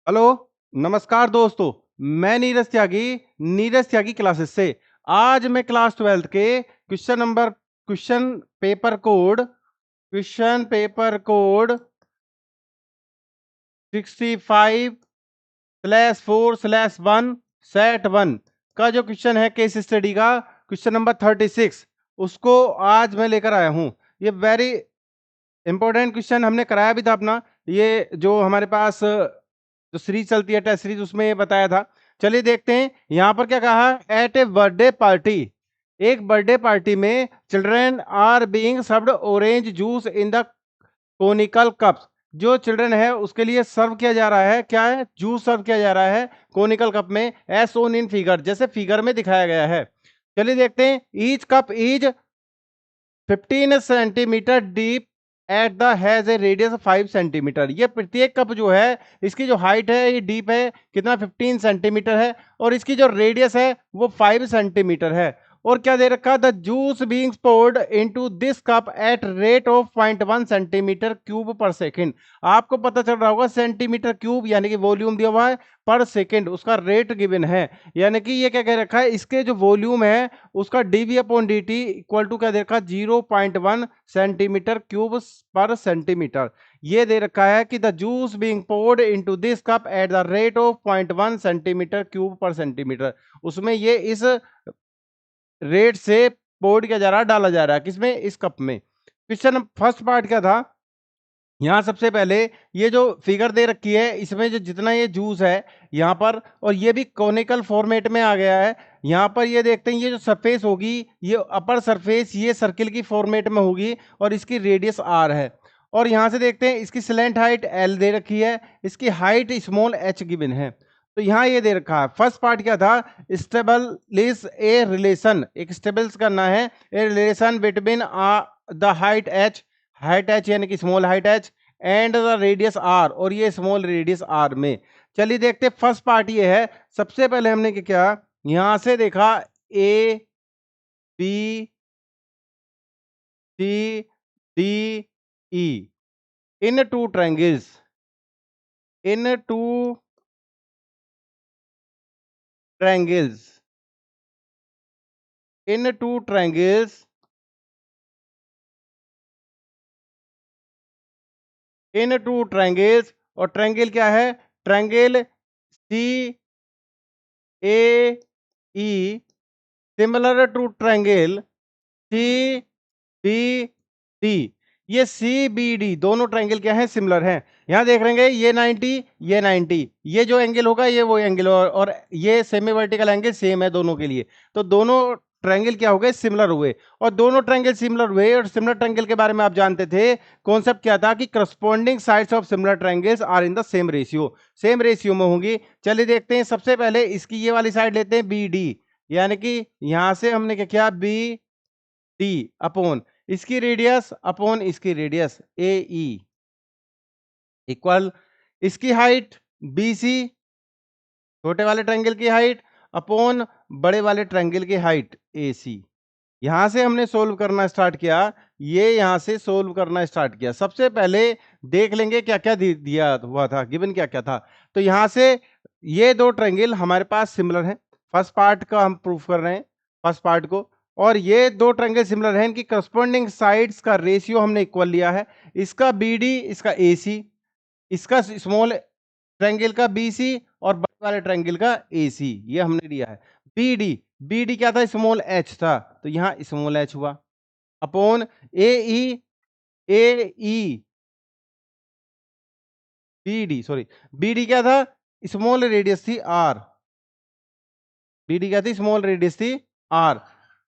Hello, नमस्कार दोस्तों। मैं नीरज त्यागी क्लासेस से। आज मैं क्लास 12th के क्वेश्चन पेपर कोड 65/4/1 सेट 1 का जो क्वेश्चन है केस स्टडी का क्वेश्चन नंबर 36, उसको आज मैं लेकर आया हूं। ये वेरी इंपॉर्टेंट क्वेश्चन हमने कराया भी था अपना, ये जो हमारे पास जो सीरीज चलती है टेस्ट सीरीज, उसमें ये बताया था। चलिए देखते हैं यहाँ पर क्या कहा। एट ए बर्थडे पार्टी, एक बर्थडे पार्टी में children are being served orange juice in the conical cup. जो चिल्ड्रन है उसके लिए सर्व किया जा रहा है, क्या है, जूस सर्व किया जा रहा है कोनिकल कप में, एज सोन इन फिगर, जैसे फिगर में दिखाया गया है। चलिए देखते हैं। Each cup is 15 centimetre deep at the has a radius 5 centimetre. ये प्रत्येक कप जो है, इसकी जो हाइट है, ये डीप है कितना, 15 सेंटीमीटर है, और इसकी जो रेडियस है वो 5 सेंटीमीटर है। और क्या दे रखा, the juice being poured into this cup at rate of 0.1 centimetre cube per second. आपको पता चल रहा होगा सेंटीमीटर क्यूब यानी कि वॉल्यूम दिया हुआ है, पर सेकेंड उसका रेट गिवन है। यानी कि ये क्या कह रखा है, इसके जो वॉल्यूम है उसका dv upon dt equal to क्या दे रखा, 0.1 सेंटीमीटर क्यूब पर सेंटीमीटर। ये दे रखा है कि the juice being poured into this cup at the rate of 0.1 centimetre cube per centimetre. उसमें ये इस रेट से पोर्ड किया जा रहा है, डाला जा रहा है किसमें, इस कप में। क्वेश्चन फर्स्ट पार्ट क्या था, यहाँ सबसे पहले ये जो फिगर दे रखी है, इसमें जो जितना ये जूस है यहाँ पर, और ये भी कॉनिकल फॉर्मेट में आ गया है। यहाँ पर ये देखते हैं, ये जो सरफेस होगी, ये अपर सरफेस ये सर्किल की फॉर्मेट में होगी, और इसकी रेडियस आर है। और यहाँ से देखते हैं इसकी स्लैंट हाइट एल दे रखी है, इसकी हाइट स्मॉल एच गिवन है। तो यहाँ ये दे रखा है। फर्स्ट पार्ट क्या था, स्टेबलिश ए रिलेशन, एक स्टेबल्स करना है a relation between the height H यानी कि small height H and the radius R, और ये स्मॉल रेडियस आर में। चलिए देखते, फर्स्ट पार्ट ये है। सबसे पहले हमने क्या किया, यहां से देखा A B C D E in two triangles, in two triangles, in two triangles, in two triangles. और ट्रायंगल क्या है, triangle C A E similar to triangle C B D. ये सी बी डी दोनों triangle क्या है, similar हैं। यहां देख रहे हैं ये 90, ये 90, ये जो एंगल होगा ये वो एंगल, और ये सेमी वर्टिकल एंगल सेम है दोनों के लिए। तो दोनों ट्रायंगल क्या हो गए, सिमिलर हुए। और दोनों ट्रायंगल सिमिलर हुए, और सिमिलर ट्रायंगल के बारे में आप जानते थे, कॉन्सेप्ट क्या था कि corresponding sides of similar triangles are in the same ratio, same ratio में होंगी। चलिए देखते हैं, सबसे पहले इसकी ये वाली साइड लेते हैं बी डी, यानी कि यहां से हमने क्या किया, बी डी अपॉन इसकी रेडियस अपॉन इसकी रेडियस ए ई इक्वल इसकी हाइट बी सी, छोटे वाले ट्रायंगल की हाइट अपॉन बड़े वाले ट्रायंगल की हाइट ए सी। यहां से हमने सोल्व करना स्टार्ट किया, ये यहां से सोल्व करना स्टार्ट किया। सबसे पहले देख लेंगे क्या क्या दिया हुआ था, गिवन क्या क्या था। तो यहां से ये दो ट्रायंगल हमारे पास सिमिलर हैं, फर्स्ट पार्ट का हम प्रूफ कर रहे हैं, फर्स्ट पार्ट को। और ये दो ट्रायंगल सिमिलर हैं, इनकी करस्पॉन्डिंग साइड्स का रेशियो हमने इक्वल लिया है। इसका बी डी, इसका ए सी, इसका स्मॉल ट्रायंगल का बी सी, और बड़े वाले ट्रायंगल का ए सी, ये हमने लिया है। बी डी, बी डी क्या था, स्मॉल एच था, तो यहां स्मॉल एच हुआ upon A E, A E B D, sorry, B D क्या था, स्मॉल रेडियस थी आर, बी डी क्या थी, स्मॉल रेडियस थी आर।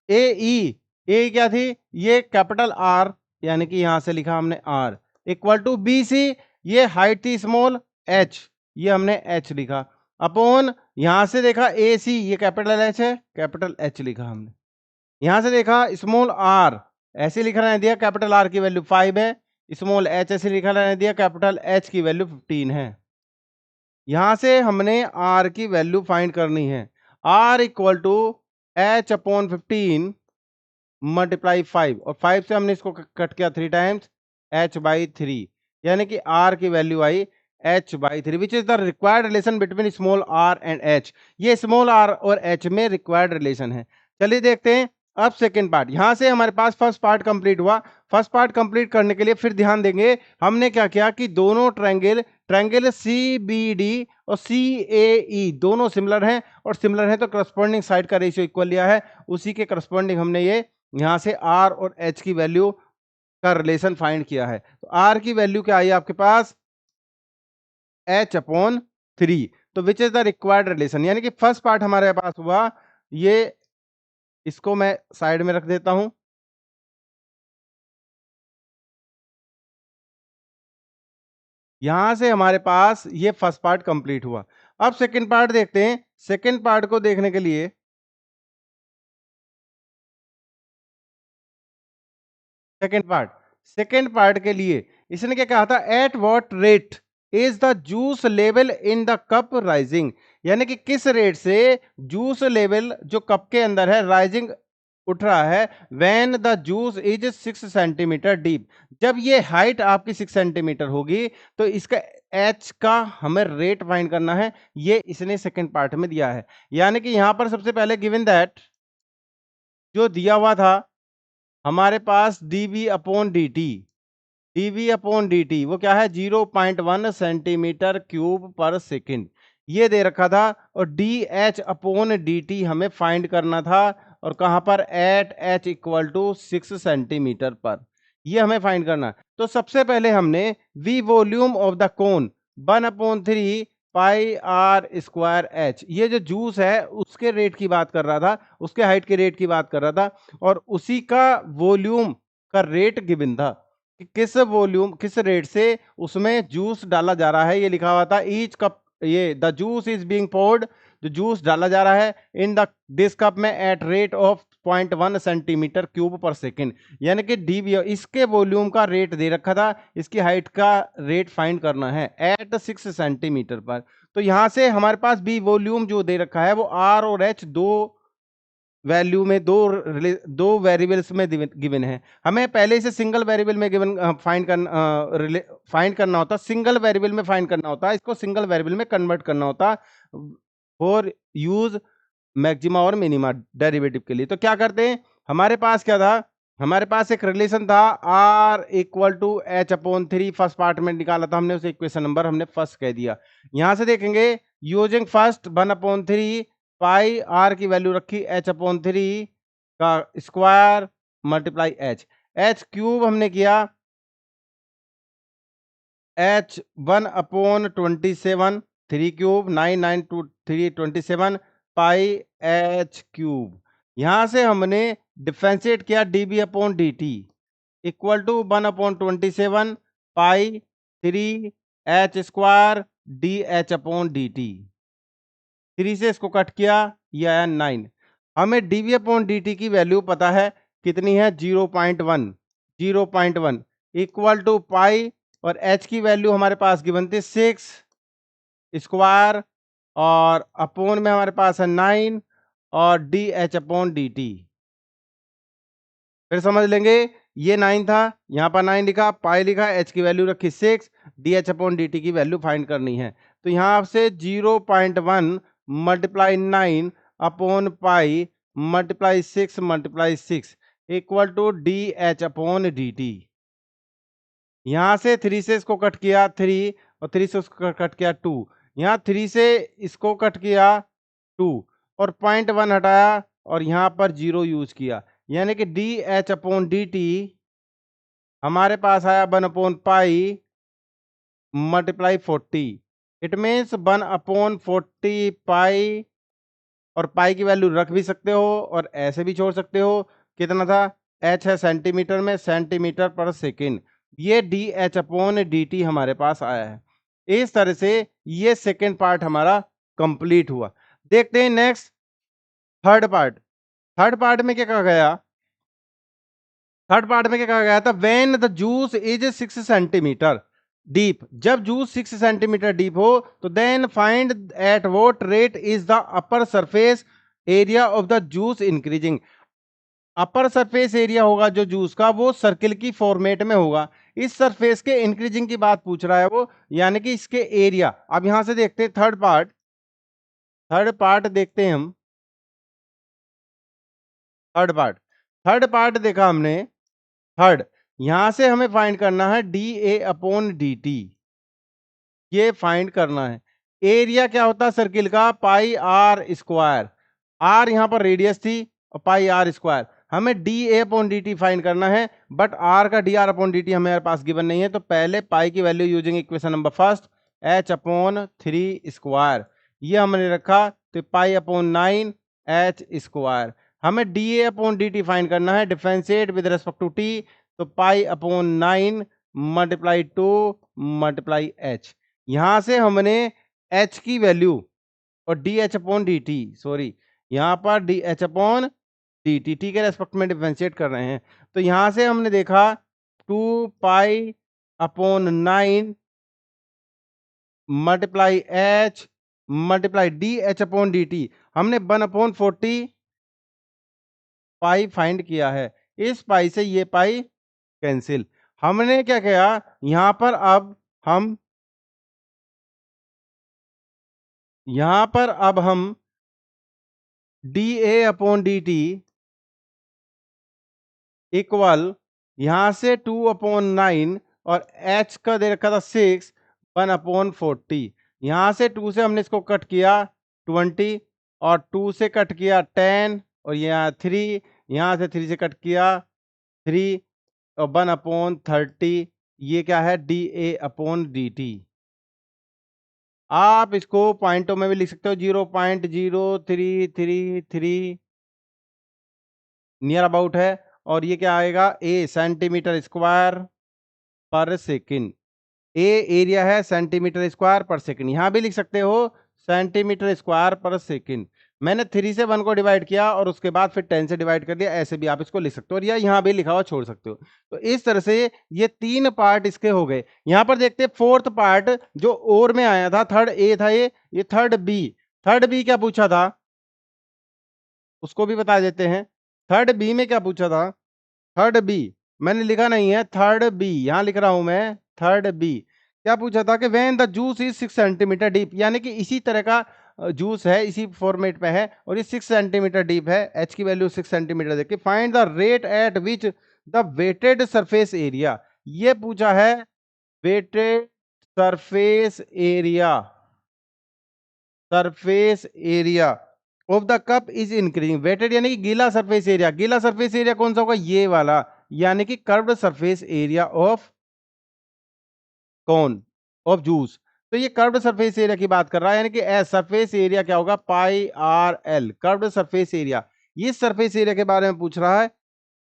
ए ई, ए क्या थी, ये कैपिटल आर, यानी कि यहां से लिखा हमने R, equal to B C, ये हाइट थी स्मॉल एच, ये हमने एच लिखा अपॉन, यहां से देखा ए सी, ये कैपिटल एच है, कैपिटल एच लिखा हमने। यहां से देखा स्मॉल आर, ऐसे लिखा रहने दिया, कैपिटल आर की वैल्यू 5 है, स्मॉल एच ऐसे लिखा रहने दिया, कैपिटल एच की वैल्यू 15 है। यहां से हमने आर की वैल्यू फाइंड करनी है, R equal to H upon 15 multiply 5, और 5 से हमने इसको कट किया 3 टाइम्स, एच बाई 3, यानी कि आर की value I h/3 which is the required relation between small r and h। ये स्मॉल r और h में रिक्वायर्ड रिलेशन है। चलिए देखते हैं अब सेकेंड पार्ट। यहां से हमारे पास फर्स्ट पार्ट कंप्लीट हुआ। फर्स्ट पार्ट कंप्लीट करने के लिए फिर ध्यान देंगे हमने क्या किया कि दोनों ट्रायंगल CBD और CAE दोनों सिमिलर हैं, और सिमिलर है तो करस्पॉन्डिंग साइड का रेशियो इक्वल लिया है। उसी के करस्पॉन्डिंग हमने ये यहां से r और h की वैल्यू का रिलेशन फाइंड किया है। तो r की वैल्यू क्या आई आपके पास h/3। तो which is the required relation, यानी कि फर्स्ट पार्ट हमारे पास हुआ ये, इसको मैं साइड में रख देता हूं। यहां से हमारे पास ये फर्स्ट पार्ट कंप्लीट हुआ। अब सेकंड पार्ट देखते हैं। सेकंड पार्ट को देखने के लिए सेकंड पार्ट के लिए इसने क्या कहा था, eight what rate is the juice level in the cup rising, यानी कि किस रेट से जूस लेवल जो कप के अंदर है राइजिंग उठ रहा है। When the juice is 6 centimetre deep, जब ये हाइट आपकी 6 सेंटीमीटर होगी तो इसका एच का हमें रेट फाइंड करना है। ये इसने सेकंड पार्ट में दिया है, यानी कि यहां पर सबसे पहले गिवन दैट जो दिया हुआ था हमारे पास dv/dt वो क्या है 0.1 सेंटीमीटर क्यूब पर सेकंड ये दे रखा था, और dh/dt हमें फाइंड करना था, और कहां पर at h equal to 6 centimetre पर, ये हमें फाइंड करना है। तो सबसे पहले हमने v volume of the cone 1/3 pi R square H, ये जो जूस है उसके रेट की बात कर रहा था, उसके हाइट के रेट की बात कर रहा था, और उसी का वॉल्यूम का रेट गिवन था कि किस वॉल्यूम किस रेट से उसमें जूस डाला जा रहा है। ये लिखा हुआ था ईच कप, ये the juice is being poured, जो जूस डाला जा रहा है इन द दिस कप में at rate of 0.1 centimetre cube per second, यानी कि डीवी इसके वॉल्यूम का रेट दे रखा था, इसकी हाइट का रेट फाइंड करना है एट 6 सेंटीमीटर पर। तो यहां से हमारे पास बी वॉल्यूम जो दे रखा है वो आर और एच दो वैल्यू में दो वेरिएबल्स में गिवन है। हमें पहले से सिंगल वेरिएबल में गिवन फाइंड करना होता, सिंगल वेरिएबल में फाइंड करना होता, इसको सिंगल वेरिएबल में कन्वर्ट करना होता फॉर यूज मैक्सिमा और मिनिमा डेरिवेटिव के लिए। तो क्या करते हैं, हमारे पास क्या था, हमारे पास एक रिलेशन था r equal to h/3, first part में निकाला था हमने, उसे इक्वेशन नंबर हमने फर्स्ट कह दिया। यहां से देखेंगे यूजिंग फर्स्ट 1/3 पाई r की वैल्यू रखी h/3 का स्क्वायर मल्टीप्लाई h क्यूब हमने किया h 1/27 3 cube 9 9 2 3 27 pi h cube. यहां से हमने डिफरेंशिएट किया dv/dt equal to 1/27 pi 3 h square dh/dt। 3 से इसको कट किया, ये आया 9। हमें dv/dt की वैल्यू पता है कितनी है 0.1 इक्वल टू पाई, और h की वैल्यू हमारे पास गिवन थी 6 स्क्वायर, और अपोन में हमारे पास है 9, और dh/dt फिर समझ लेंगे। ये 9 था, यहाँ पर 9 लिखा, पाई लिखा, h की वैल्यू रखी 6, dh/dt की वैल्यू फाइंड करनी है। तो यहाँ से 0.1 multiply 9 upon pi multiply 6 equal to dh/dt। यहाँ से 3 से इसको कट किया 3, और 3 से उसको कट किया 2, यहाँ 3 से इसको कट किया 2, और 0.1 हटाया, और यहाँ पर 0 यूज किया, यानी कि dh/dt हमारे पास आया 1/पाई मल्टीप्लाई 40। इट मीन्स 1/40 पाई, और पाई की वैल्यू रख भी सकते हो और ऐसे भी छोड़ सकते हो। कितना था, h है सेंटीमीटर में, सेंटीमीटर पर सेकेंड, ये dh/dt हमारे पास आया है। इस तरह से ये सेकेंड पार्ट हमारा कंप्लीट हुआ। देखते हैं next third part. Third part में क्या कहा गया, थर्ड पार्ट में क्या कहा गया था, when the juice is 6 centimetre deep, जब जूस 6 सेंटीमीटर डीप हो तो then find at what rate is the upper surface area of the juice increasing, upper surface area होगा जो जूस का, वो सर्किल की फॉर्मेट में होगा। इस सरफेस के इंक्रीजिंग की बात पूछ रहा है वो, यानी कि इसके एरिया। अब यहां से देखते हैं थर्ड पार्ट देखते हैं हम। थर्ड पार्ट देखा हमने। थर्ड, यहां से हमें फाइंड करना है D A upon D T, ये फाइंड करना है। एरिया क्या होता है सर्किल का, पाई आर स्क्वायर। आर यहां पर रेडियस थी और पाई आर स्क्वायर। हमें D A upon D T find करना है, बट आर का D R upon D T हमारे पास गिवन नहीं है, तो पहले पाई की value using equation number first, H upon 3 square, ये हमने रखा, तो पाई अपॉन 9 एच स्क्वायर। हमें D A upon D T find करना है, differentiate with respect to T, तो pi upon 9 multiply 2 multiply H. यहां से हमने h की वैल्यू और D H upon D T, sorry यहां पर D H upon D T, T के रेस्पेक्ट में डिफरेंशिएट कर रहे हैं। तो यहां से हमने देखा 2 पाई upon 9 multiply H multiply D H upon D T, हमने 1 अपॉन 40 पाई फाइंड किया है। इस पाई से ये पाई कैंसिल। हमने क्या किया यहां पर, अब हम D A upon D T equal, यहां से 2 अपॉन 9 और h का दे रखा था 6, 1 अपॉन 40। यहां से 2 से हमने इसको कट किया 20, और 2 से कट किया 10, और यहाँ 3, यहां से 3 से कट किया 3, और 1 अपॉन 30। ये क्या है, D A upon D T. आप इसको पॉइंटों में भी लिख सकते हो, 0.0333 नियर अबाउट है। और ये क्या आएगा, ए सेंटीमीटर स्क्वायर पर सेकंड। ए एरिया है सेंटीमीटर स्क्वायर पर सेकंड, यहां भी लिख सकते हो सेंटीमीटर स्क्वायर पर सेकंड। मैंने 3 से 1 को डिवाइड किया और उसके बाद फिर 10 से डिवाइड कर दिया, ऐसे भी आप इसको लिख सकते हो, और या यहाँ भी लिखा हुआ छोड़ सकते हो। तो इस तरह से ये 3 पार्ट इसके हो गए। यहां पर देखते हैं फोर्थ पार्ट जो और में आया था, थर्ड ए था ये थर्ड बी। थर्ड बी क्या पूछा था उसको भी बता देते हैं। थर्ड बी में क्या पूछा था, थर्ड बी मैंने लिखा नहीं है, थर्ड बी यहां लिख रहा हूं मैं, थर्ड बी। क्या पूछा था कि when the juice is 6 centimetre deep, यानी कि इसी तरह का जूस है, इसी फॉर्मेट पे है, और ये 6 सेंटीमीटर डीप है, एच की वैल्यू 6 सेंटीमीटर देखिए। Find the rate at which the wetted surface area, ये पूछा है wetted surface area, surface area of the cup is increasing. Wetted यानी कि गीला सरफेस एरिया, गीला सरफेस एरिया कौन सा होगा, ये वाला, यानी कि कर्व्ड सरफेस एरिया ऑफ कौन, ऑफ जूस। तो ये कर्व्ड सरफेस एरिया की बात कर रहा है, यानी कि एस सरफेस एरिया क्या होगा, pi R L, curved surface area. ये सरफेस एरिया के बारे में पूछ रहा है,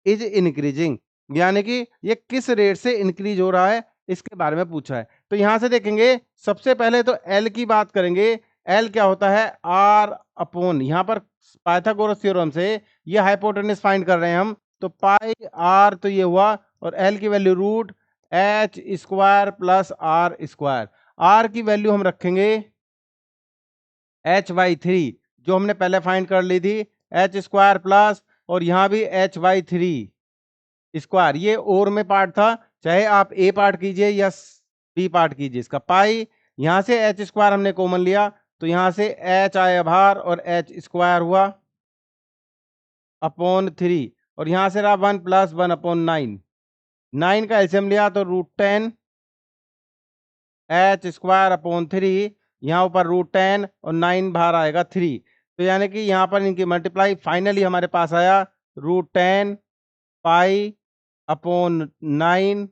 इज इंक्रीजिंग, यानी कि ये किस रेट से इंक्रीज हो रहा है, इसके बारे में पूछा है। तो यहां से देखेंगे, सबसे पहले तो एल की बात करेंगे। एल क्या होता है, आर अपॉन, यहां पर पाइथागोरस थ्योरम से ये हाइपोटेनस फाइंड कर रहे हैं हम, तो पाई आर तो ये हुआ, और एल की value root H square plus R square. R की वैल्यू हम रखेंगे h/3, जो हमने पहले फाइंड कर ली थी, एच स्क्वायर प्लस, और यहां भी h/3 स्क्वायर, ये और में पार्ट था, चाहे आप ए पार्ट कीजिए या बी पार्ट कीजिए इसका। पाई यहां से एच स्क्वायर हमने कॉमन लिया, तो यहां से एच आया बाहर और एच स्क्वायर हुआ अपॉन 3, और यहां से रहा 1 प्लस 1 अपॉन 9, 9 का एलसीएम लिया तो √10 एच स्क्वायर अपॉन 3, यहाँ ऊपर √10 और 9 बाहर आएगा 3, तो यानी कि यहाँ पर इनकी मल्टीप्लाई, फाइनली हमारे पास आया √10 पाई अपॉन 9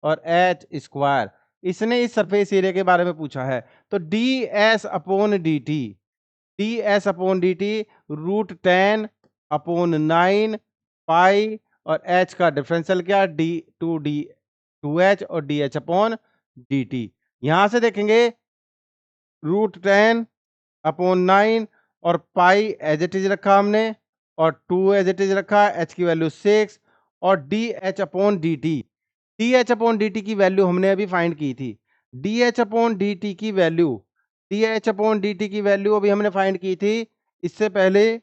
और एच स्क्वायर। इसने इस सरफेस एरिया के बारे में पूछा है। तो D S upon D T, D S upon D T √10 upon 9 पाई, और एच का डिफरेंशियल क्या, डी 2 एच और D H upon D T. यहां से देखेंगे √10 अपॉन 9 और पाई एज इट इज रखा हमने, और 2 एज इट इज रखा, एच की वैल्यू 6, और D H upon D T, D H upon D T की वैल्यू हमने अभी फाइंड की थी। D H upon D T की value, D H upon D T की वैल्यू अभी हमने फाइंड की थी इससे पहले,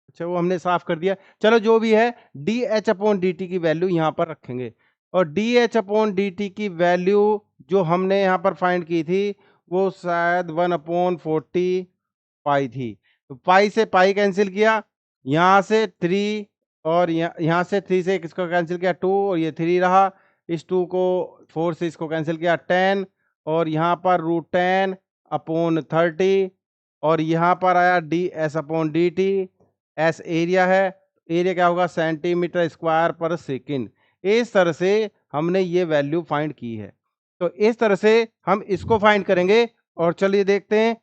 अच्छा, वो हमने साफ कर दिया। चलो जो भी है, D H upon D T की वैल्यू यहाँ पर रखेंगे, और D H upon D T की वैल्यू जो हमने यहाँ पर फाइंड की थी वो शायद 1/40 पाई थी। तो पाई से पाई कैंसिल किया, यहाँ से 3, और यहाँ से 3 से किसको कैंसिल किया 2, और ये 3 रहा। इस 2 को 4 से इसको कैंसिल किया 10, और यहाँ पर √10/30, और यहाँ पर आया D S upon D T. S area है, एरिया क्या होगा सेंटीमीटर स्क्वायर पर सेकंड। इस तरह से हमने ये वैल्यू फाइंड की है। तो इस तरह से हम इसको फाइंड करेंगे, और चलिए देखते हैं